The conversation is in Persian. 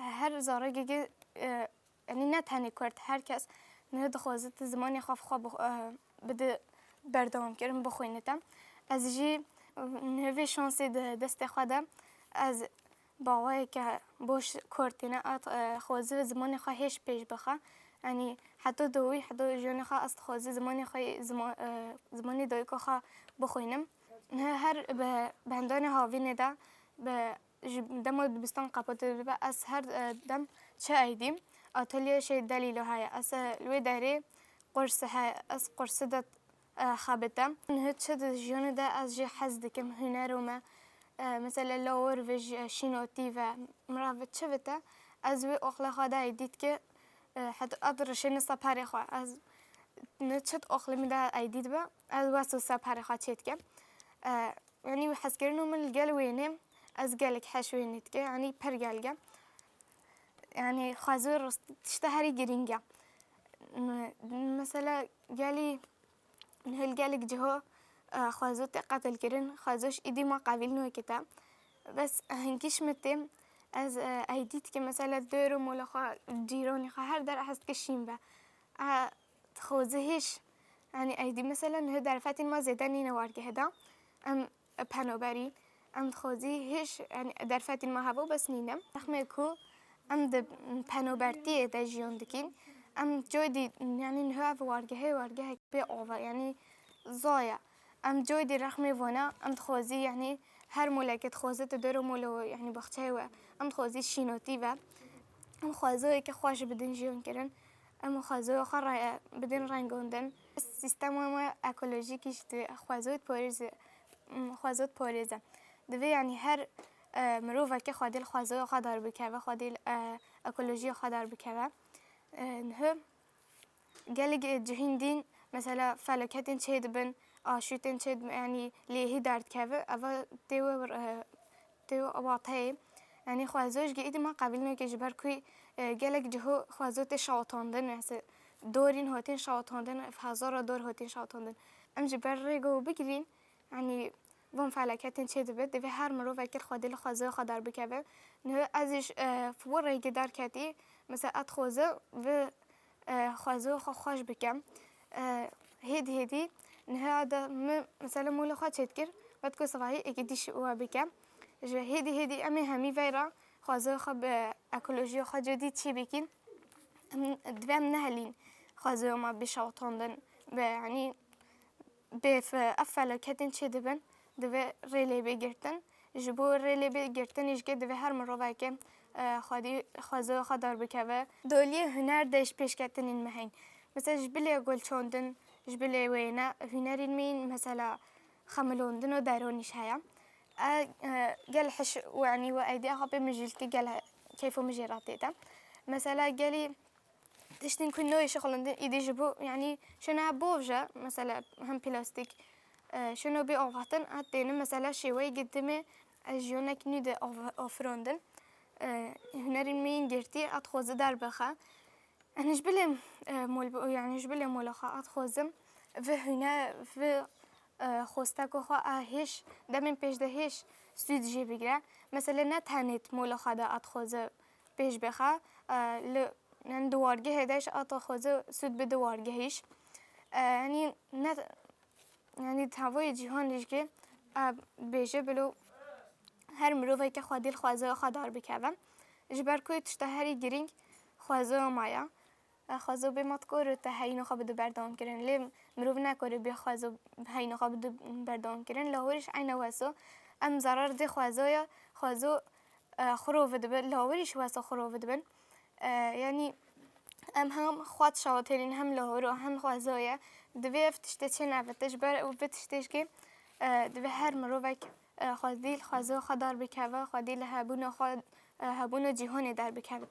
هر زارگی یعنی نه تنی کرد هر کس نه دخوازت زمانی خواب بده بردام کردم بخوینتم از جی نوی شانسی دست خودم از باوی که باش کردینه خوازه زمانی خواهش پیش بخواه یعنی حتی دوی حتی جون خواه است خوازه زمانی خواه زمانی دوی که خواه بخوینم هر بهندان هاوی نده به دم دبستان قبضه به از هر دم چه ایدیم آتلیه شی دلیل های از لوی داری قرص های از قرص داد خابتم نه چه جون ده از جه حزد کم هنر و ما مثلا لور وج شینوتی و مراوت چه بته از وی اخلاق دای دید که حتی ادرش نسپاره خوا از نه چه اخلاق می ده ایدید با از واسه سپاره خوا چیت که یعنی حس کردنم من الجلوینه از جالك حشوينت كه يعني برجالجا يعني خازور تشتهري جرينجا مثلا جالي هالجالك جهو خازور تقتل كرن خازوش إيدي ما قابل نوع كتاب بس هنكش متم از ايديت که مثلا دورو مولخا جيروني خا هر در احس كشين با خوزهش يعني ايدي مثلا هو در فاتن ما زدني نوارك هدا ام پنوبری ام خوزی هیچ یعنی در فاتن ما هوا بس نینم رخمه کو ام د پنوبرتی د جیان دکین ام جودی یعنی نه وارگه به آوا یعنی زایا ام جودی رخمه ونا ام خوزی یعنی هر ملکت خوزت دور مولو یعنی بخچه و ام خوزی شینوتی و ام خوازوی که خوش بدن جیان کردن ام خوازوی خر بدن رنگوندن سیستم ما اکولوژیکیش خوازوت پاریزه دوی یعنی هر مروفه که خادی خوازوی خدار بکه و خادی اکولوژی خدار بکه نه جالگ جهین دین مثلا فلکتین چه دبن آشوتین چه یعنی لیهی درد که و تیو آباطه یعنی خوازوش گیید ما قبل میگه جبر کوی جالگ جهو خوازوت شاطاندن مثلا دورین هاتین شاطاندن هزار دور هاتین شاطاندن ام جبر ریگو بگیرین یعنی وام فلکتین چه دبد دوی هر مرو وکر خادی خوازوی خدار بکه نه ازش فور ریگ در کتی مثلا ات خوازه و خوازوی خوش بکم هدی نه هذا مثلا مول خواهد شد کر بعد که صباحی اکیدیش او بکم جو هدی امی همی ویرا خوازوی خب اکولوژی خواهد جدید چی بکین دوام نهلین خوازوی ما بشاطاندن یعنی بف فلکتین چه دبن دوی ریلی بگیرتن جبور ریلی بگیرتنش که دوی هر مرو که خادی خوازوی خدار بکه دولی هنر دش پیش کردن این مهین مثلا جبلی گل چوندن جبلی وینا هنرین مین مثلا خملوندن و دارونیش هیا قال حش يعني وأيدي أخبي مجلتي قال كيف مجراتي ده مثلا قالي تشتين كل نوع شغل إيدي جبو يعني شنو بوجة مثلا هم بلاستيك شنو بأوقاتن عطينا مثلا شوي قدمي أجيونك نيد أفروندن هنرين مين جرتي أتخوز دار بخا أنا جبلي مول يعني جبلي مولخا أتخوزم في هنا في خوستك وخا هيش دمن پیش ده هيش سود جي بگیره مثلا نتهنت مولخا ده أتخوز پیش بخا ل دوارگه هداش أتخوز سود بدوارگه هيش يعني نت يعني تهوي جهان ليش بيجي بلو هر مروفي كخوادي الخوازو خدار بكذا جبر كوي تشتهري جرينج خوازو مايا خوازو بماتكور تهينو خبد بردام كرن لي مروف نكور بخوازو هينو خبد بردام كرن لاوريش عين واسو ام ضرر دي خوازويا خوازو خروف دبن لاوريش واسو خروف دبن يعني هم خوات شاطرين هم لاهور هم خوازويا دبي فتشتي نفتش بر وفتشتيش كي دبي هر مروفك خادي الخوازو خدار بكذا خادي لهابونو خاد هابونو جهان در بكذا